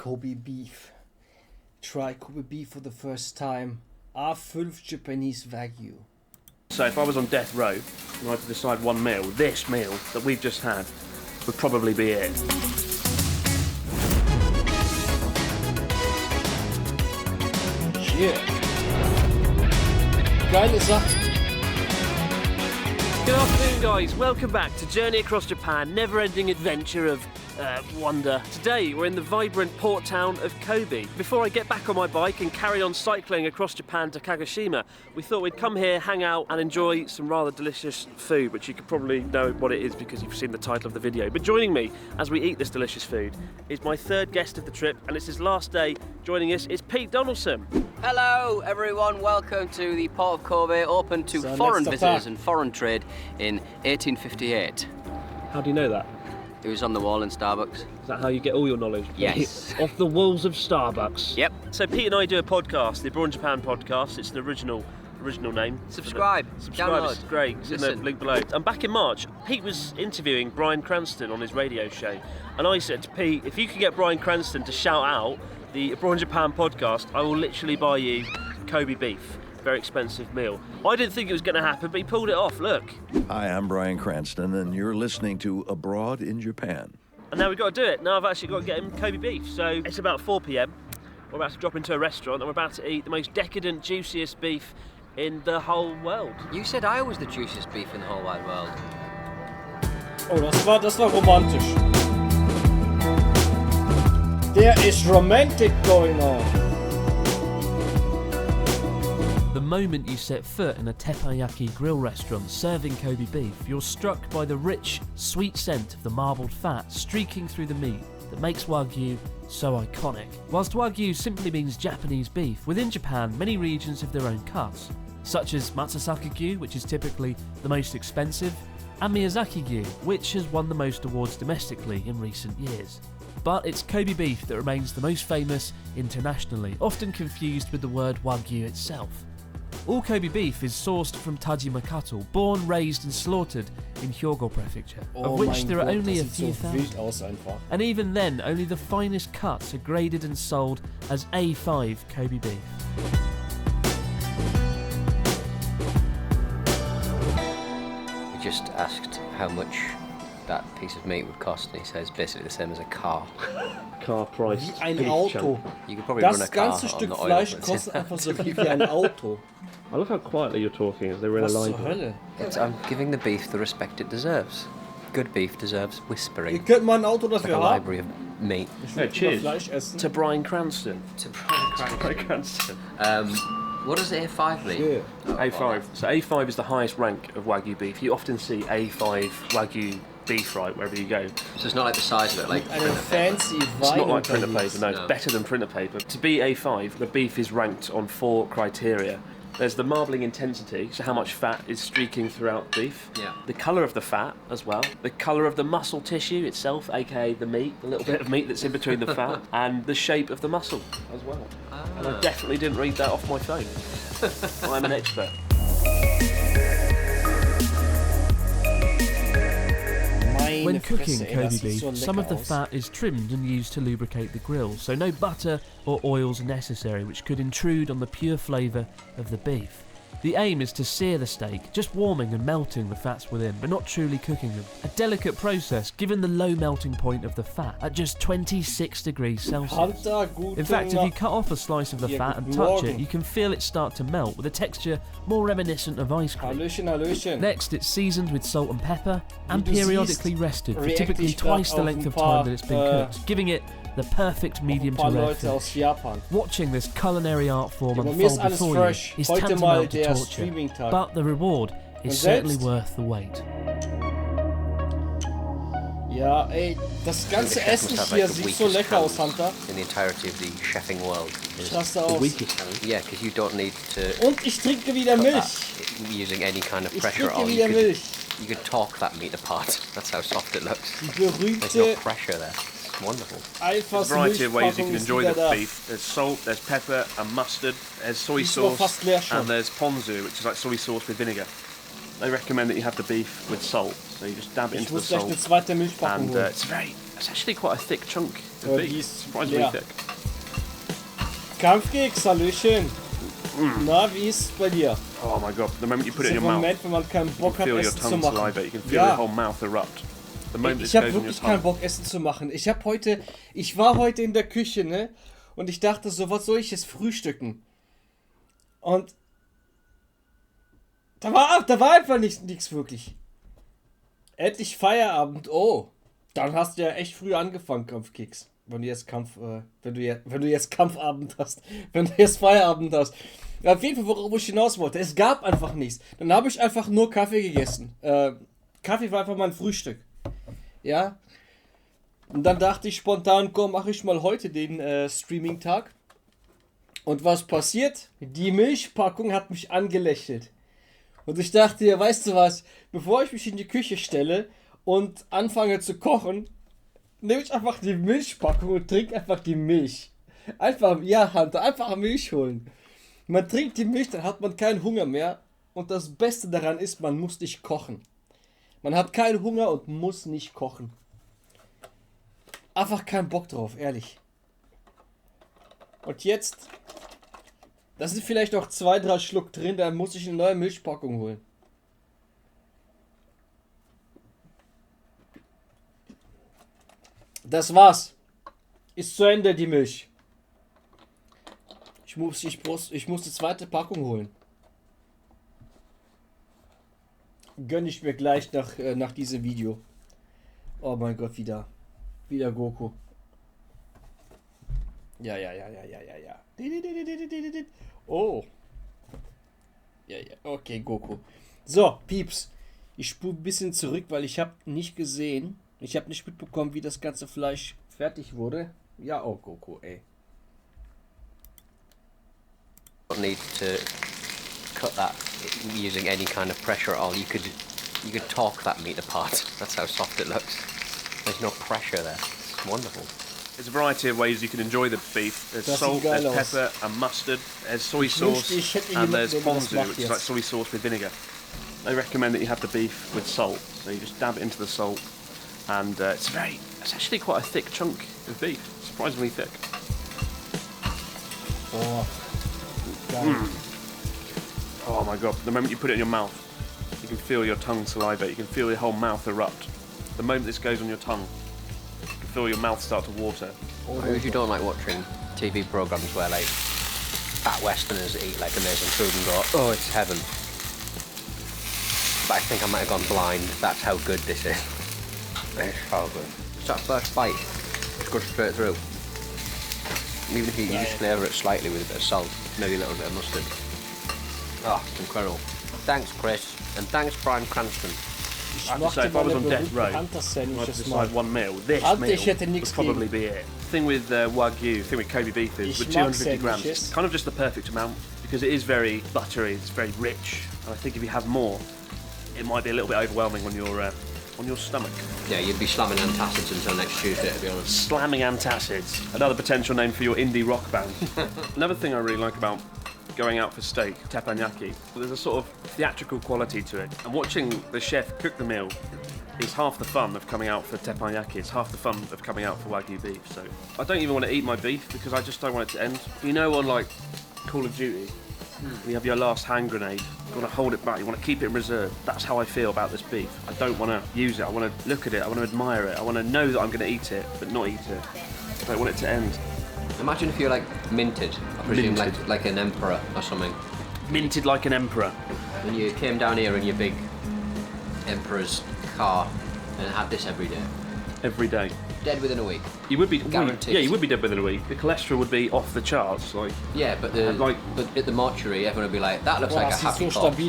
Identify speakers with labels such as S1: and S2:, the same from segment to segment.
S1: Kobe beef. Try Kobe beef for the first time. A5 Japanese Wagyu.
S2: So if I was on death row and I had to decide one meal, this meal that we've just had would probably be it.
S1: Yeah. Geile Sache.
S2: Good afternoon, guys. Welcome back to Journey Across Japan, never-ending adventure of wonder. Today we're in the vibrant port town of Kobe. Before I get back on my bike and carry on cycling across Japan to Kagoshima, we thought we'd come here, hang out and enjoy some rather delicious food, which you could probably know what it is because you've seen the title of the video. But joining me as we eat this delicious food is my third guest of the trip, and it's his last day. Joining us is Pete Donaldson.
S3: Hello everyone, welcome to the Port of Kobe, opened to foreign visitors and foreign trade in 1858.
S2: How do you know that?
S3: It was on the wall in Starbucks.
S2: Is that how you get all your knowledge?
S3: Yes.
S2: Off the walls of Starbucks?
S3: Yep.
S2: So Pete and I do a podcast, the Abroad in Japan podcast. It's an original name.
S3: Subscribe.
S2: Subscribe,
S3: Download.
S2: it's great. It's in the link below. And back in March, Pete was interviewing Bryan Cranston on his radio show. And I said to Pete, if you could get Bryan Cranston to shout out the Abroad in Japan podcast, I will literally buy you Kobe beef. Very expensive meal. I didn't think it was going to happen, but he pulled it off, look.
S4: Hi, I'm Bryan Cranston, and you're listening to Abroad in Japan.
S2: And now we've got to do it. Now I've actually got to get him Kobe beef. So it's about 4 p.m. We're about to drop into a restaurant and we're about to eat the most decadent, juiciest beef in the whole world.
S3: You said I was the juiciest beef in the whole wide world.
S1: Oh, das war romantisch. There is romantic going on.
S5: The moment you set foot in a teppanyaki grill restaurant serving Kobe beef, you're struck by the rich, sweet scent of the marbled fat streaking through the meat that makes Wagyu so iconic. Whilst Wagyu simply means Japanese beef, within Japan many regions have their own cuts, such as Matsuzaka-gyu, which is typically the most expensive, and Miyazaki-gyu, which has won the most awards domestically in recent years. But it's Kobe beef that remains the most famous internationally, often confused with the word Wagyu itself. All Kobe beef is sourced from Tajima cattle, born, raised and slaughtered in Hyogo Prefecture, of which there are only a few thousand. And even then, only the finest cuts are graded and sold as A5 Kobe beef.
S3: We just asked how much that piece of meat would cost, and he says basically the same as a car.
S2: Car price.
S1: Wie ein Auto.
S3: You could probably run
S1: Das
S3: a car
S1: ganze
S3: on
S1: Stück
S3: the oil.
S1: Fleisch kostet einfach so viel wie ein Auto.
S2: I love how quietly you're talking as they were in a
S1: Was
S2: line.
S1: zur Hölle?
S3: I'm giving the beef the respect it deserves. Good beef deserves whispering.
S1: Ihr könnt mal ein Auto
S3: Like
S1: dafür
S3: a
S1: haben.
S3: library of meat.
S1: Ich will
S2: cheers.
S1: Fleisch essen.
S2: To Bryan Cranston.
S3: To Bryan
S2: Cranston.
S3: What does A5 mean?
S1: Yeah.
S3: Oh,
S2: A5. So A5 is the highest rank of Wagyu beef. You often see A5 Wagyu beef, right, wherever you go.
S3: So it's not like the size of it, like
S1: Eine fancy
S2: It's not like printer
S1: Wein.
S2: paper, no, it's better than printer paper. To be A5, the beef is ranked on 4 criteria. There's the marbling intensity, so how much fat is streaking throughout beef.
S3: Yeah.
S2: The colour of the fat as well. The colour of the muscle tissue itself, aka the meat, the little bit of meat that's in between the fat, and the shape of the muscle as well. And I definitely didn't read that off my phone. I'm an expert.
S5: When cooking
S1: Fresse, ey,
S5: Kobe
S1: das sieht
S5: beef,
S1: so
S5: some of the
S1: lecker aus.
S5: fat is trimmed and used to lubricate the grill, so no butter or oils are necessary, which could intrude on the pure flavour of the beef. The aim is to sear the steak, just warming and melting the fats within, but not truly cooking them. A delicate process given the low melting point of the fat at just 26 degrees Celsius.
S1: Hunter, guten
S5: In fact, if you
S1: Nacht.
S5: cut off a slice of the
S1: Yeah,
S5: fat and
S1: guten
S5: touch it,
S1: Morgen.
S5: you can feel it start to melt with a texture more reminiscent of ice cream.
S1: Hallöchen, Hallöchen.
S5: Next, it's seasoned with salt and pepper and
S1: Wie du
S5: periodically
S1: siehst,
S5: rested for
S1: react
S5: typically
S1: ich
S5: twice
S1: grad
S5: the
S1: auf
S5: length
S1: ein
S5: of
S1: paar,
S5: time that it's been cooked, giving it the perfect medium
S1: Ein
S5: to
S1: paar
S5: rare
S1: Leute
S5: finish.
S1: aus Japan.
S5: Watching this culinary art form
S1: Ja, bei mir ist
S5: unfold
S1: alles
S5: before
S1: fresh.
S5: you is
S1: Heute mal
S5: tantamount to
S1: der
S5: torture,
S1: Streaming-Tag.
S5: but the reward is
S1: Und
S5: certainly
S1: selbst?
S5: worth the wait.
S1: Ja, ey, das ganze
S3: The chef
S1: Essen
S3: must have,
S1: hier
S3: like, the
S1: sieht so
S3: weakest
S1: lecker aus,
S3: hands
S1: Hunter.
S3: in the entirety of the chefing world.
S1: Ich raste aus.
S3: Yeah, because you don't need to
S1: Und ich trinke wieder
S3: cook
S1: Milch.
S3: that using any kind of
S1: Ich
S3: pressure
S1: trinke
S3: on.
S1: wieder Milch.
S3: You could talk that meat apart. That's how soft it looks.
S1: Die
S3: There's no
S1: berühmte
S3: pressure there. It's wonderful.
S1: Alphas
S2: There's a variety of ways you
S1: Milchpackung
S2: can
S1: ist
S2: enjoy
S1: wieder
S2: the
S1: da.
S2: beef. There's salt, there's pepper and mustard, there's soy
S1: Die ist aber
S2: sauce,
S1: fast leer schon.
S2: and there's ponzu, which is like soy sauce with vinegar. They recommend that you have the beef with salt, so you just dab it
S1: Ich
S2: into the
S1: muss gleich
S2: salt,
S1: eine zweite Milchpackung
S2: and
S1: holen.
S2: it's very, it's actually quite a thick chunk of beef. Surprisingly thick.
S1: Kampfkeks, Hallöchen. Na, wie ist es bei dir?
S2: Oh my god, the moment you put it in your mouth,
S1: Moment, wenn man keinen Bock hat,
S2: feel your
S1: Essen zu
S2: tongue
S1: machen.
S2: salivate, you can feel your whole mouth erupt. The moment
S1: Ich habe wirklich keinen Bock, Essen zu machen. Ich war heute in der Küche, ne? Und ich dachte so, was soll ich jetzt frühstücken? Und da war einfach nichts wirklich. Endlich Feierabend. Oh, dann hast du ja echt früh angefangen, Kampfkeks. Wenn du jetzt Kampfabend hast. Wenn du jetzt Feierabend hast. Ja, auf jeden Fall, worauf ich hinaus wollte. Es gab einfach nichts. Dann habe ich einfach nur Kaffee gegessen. Kaffee war einfach mein Frühstück. Ja. Und dann dachte ich spontan, komm, mache ich mal heute den Streaming-Tag. Und was passiert? Die Milchpackung hat mich angelächelt. Und ich dachte, ja, weißt du was? Bevor ich mich in die Küche stelle und anfange zu kochen, nehme ich einfach die Milchpackung und trinke einfach die Milch. Einfach, ja, Hunter, einfach Milch holen. Man trinkt die Milch, dann hat man keinen Hunger mehr. Und das Beste daran ist, man muss nicht kochen. Man hat keinen Hunger und muss nicht kochen. Einfach keinen Bock drauf, ehrlich. Und jetzt, da sind vielleicht noch 2-3 Schluck drin, dann muss ich eine neue Milchpackung holen. Das war's. Ist zu Ende die Milch. Ich muss die zweite Packung holen. Gönn ich mir gleich nach diesem Video. Oh mein Gott, wieder Goku. Ja. Oh. Ja, okay, Goku. So, Pieps. Ich spule ein bisschen zurück, weil ich habe nicht gesehen. Ich habe nicht mitbekommen, wie das ganze Fleisch fertig wurde. Ja, oh, Goku, ey.
S3: Need to cut that using any kind of pressure at all. You could torque that meat apart. That's how soft it looks. There's no pressure there. It's wonderful.
S2: There's a variety of ways you can enjoy the beef. There's salt, there's pepper and mustard, there's soy sauce, and there's ponzu, which is like soy sauce with vinegar. They recommend that you have the beef with salt, so you just dab it into the salt, and it's actually quite a thick chunk of beef, surprisingly thick.
S1: Oh,
S2: oh my god, the moment you put it in your mouth, you can feel your tongue salivate, you can feel your whole mouth erupt. The moment this goes on your tongue, you can feel your mouth start to water.
S3: I usually don't like watching TV programs where like fat Westerners eat like amazing food and go, oh, it's heaven. But I think I might have gone blind. That's how good this is. It's so good. It's that first bite. It goes straight through. Even if you just flavour it slightly with a bit of salt, maybe a little bit of mustard. Oh, it's incredible. Thanks, Chris, and thanks, Brian Cranston.
S2: I have to say, if I was on death row, I'd decide one meal. This meal would probably be it. The thing with Wagyu, the thing with Kobe beef is, with 250 grams, it's kind of just the perfect amount, because it is very buttery, it's very rich, and I think if you have more, it might be a little bit overwhelming on your stomach.
S3: Yeah, you'd be slamming antacids until next Tuesday, to be honest.
S2: Slamming antacids, another potential name for your indie rock band. Another thing I really like about going out for steak, teppanyaki, there's a sort of theatrical quality to it. And watching the chef cook the meal is half the fun of coming out for teppanyaki. It's half the fun of coming out for Wagyu beef. So I don't even want to eat my beef because I just don't want it to end. You know, on like Call of Duty, you have your last hand grenade. You want to hold it back. You want to keep it in reserve. That's how I feel about this beef. I don't want to use it. I want to look at it. I want to admire it. I want to know that I'm going to eat it, but not eat it. I don't want it to end.
S3: Imagine if you're like minted, I presume like an emperor or something.
S2: Minted like an emperor.
S3: When you came down here in your big emperor's car and had this every day.
S2: Every day.
S3: Dead within a week.
S2: You would be
S3: guaranteed.
S2: Yeah, you would be dead within a week. The cholesterol would be off the charts. Like
S3: yeah, but at the mortuary, everyone would be like, that looks like a happy corpse.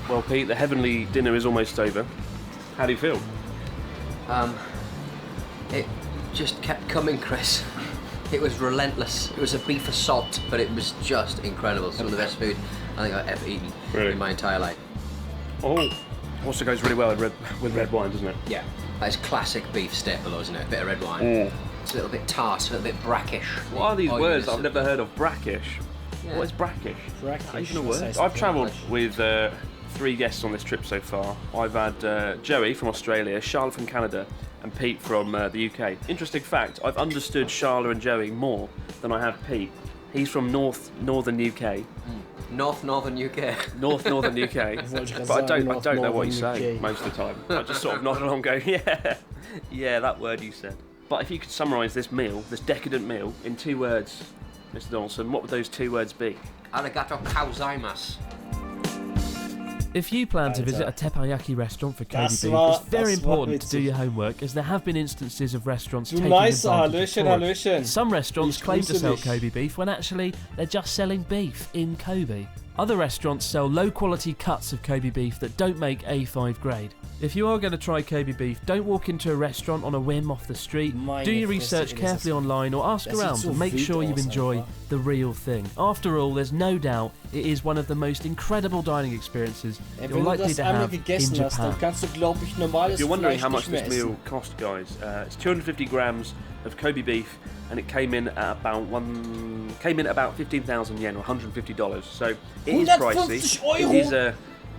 S2: Well, Pete, the heavenly dinner is almost over. How do you feel?
S3: It just kept coming, Chris. It was relentless. It was a beef assault, but it was just incredible. Some of the best food I think I've ever eaten in my entire life.
S2: Oh, also goes really well with red wine, doesn't it?
S3: Yeah, that's classic beef staple, isn't it? A bit of red wine. It's a little bit tart, a little bit brackish.
S2: What are these words I've never heard of? Brackish. Yeah. What is brackish?
S1: Brackish.
S2: Even a word? I've travelled with 3 guests on this trip so far. I've had Joey from Australia, Charlotte from Canada, and Pete from the UK. Interesting fact, I've understood Charla and Joey more than I have Pete. He's from northern UK.
S3: Northern UK.
S2: Northern UK. But I don't know what he's saying most of the time. I just sort of nod along going, yeah, that word you said. But if you could summarise this meal, this decadent meal, in 2 words, Mr. Donaldson, what would those 2 words be?
S3: Arigato gozaimasu.
S5: If you plan to visit a teppanyaki restaurant for Kobe beef, it's very important to do your homework, as there have been instances of restaurants taking advantage of tourists. Some restaurants claim to sell Kobe beef when actually they're just selling beef in Kobe. Other restaurants sell low-quality cuts of Kobe beef that don't make A5 grade. If you are going to try Kobe beef, don't walk into a restaurant on a whim off the street. Do your research carefully online or ask around and make sure you enjoy the real thing. After all, there's no doubt it is one of the most incredible dining experiences you're likely to have in Japan.
S2: If you're wondering how much this meal cost, guys, it's 250 grams of Kobe beef, and it came in at about 15,000 yen or $150. So it is pricey. It is a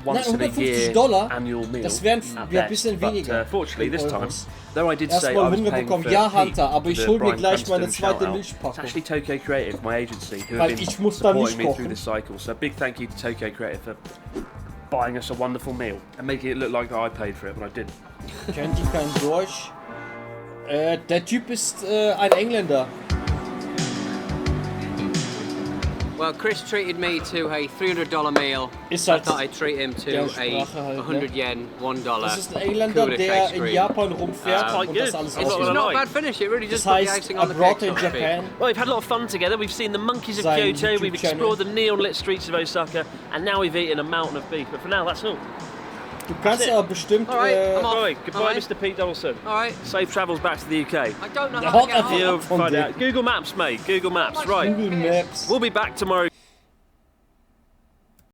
S2: once in a year annual meal.
S1: Das wären ein bisschen weniger.
S2: Fortunately, this time, though I did say I was paying for
S1: ja, Hunter, aber
S2: Pete,
S1: ich hol mir
S2: Brian
S1: gleich meine
S2: Cranston
S1: zweite
S2: shout-out.
S1: Milchpackung.
S2: It's actually Tokyo Creative, my agency, who
S1: Weil
S2: have been
S1: ich muss da
S2: supporting
S1: nicht
S2: me through
S1: kochen.
S2: this cycle. So a big thank you to Tokyo Creative for buying us a wonderful meal and making it look like I paid for it when I didn't.
S1: Kennt ihr kein Deutsch? Der Typ ist ein Engländer.
S3: Well, Chris treated me to a $300 meal.
S1: Ist
S3: I
S1: halt
S3: thought I'd treat him to a
S1: Sprache halt,
S3: 100 yen, $1.
S1: Das ist ein Engländer,
S3: Cooler
S1: der
S3: Shakespeare.
S1: in Japan rumfährt und das alles
S3: It's
S2: Well,
S3: not
S2: like.
S3: a bad finish, it really just
S1: Das
S3: put the
S1: heißt,
S3: icing on the
S1: abroad
S3: cake,
S1: in
S3: so to speak.
S1: Japan.
S2: Well, we've had a lot of fun together. We've seen the monkeys of
S1: Sein
S2: Kyoto, we've
S1: YouTube-Channel.
S2: explored the neon-lit streets of Osaka, and now we've eaten a mountain of beef. But for now, that's all.
S1: Du kannst aber bestimmt.
S3: Alright, I'm off.
S2: Right, goodbye,
S3: Alright.
S2: Mr. Pete Donaldson.
S3: Alright,
S2: Safe travels back to the UK.
S3: I don't know how to get home.
S2: You'll find out. Google Maps, mate. Google Maps. Right.
S1: Google Maps.
S2: We'll be back tomorrow.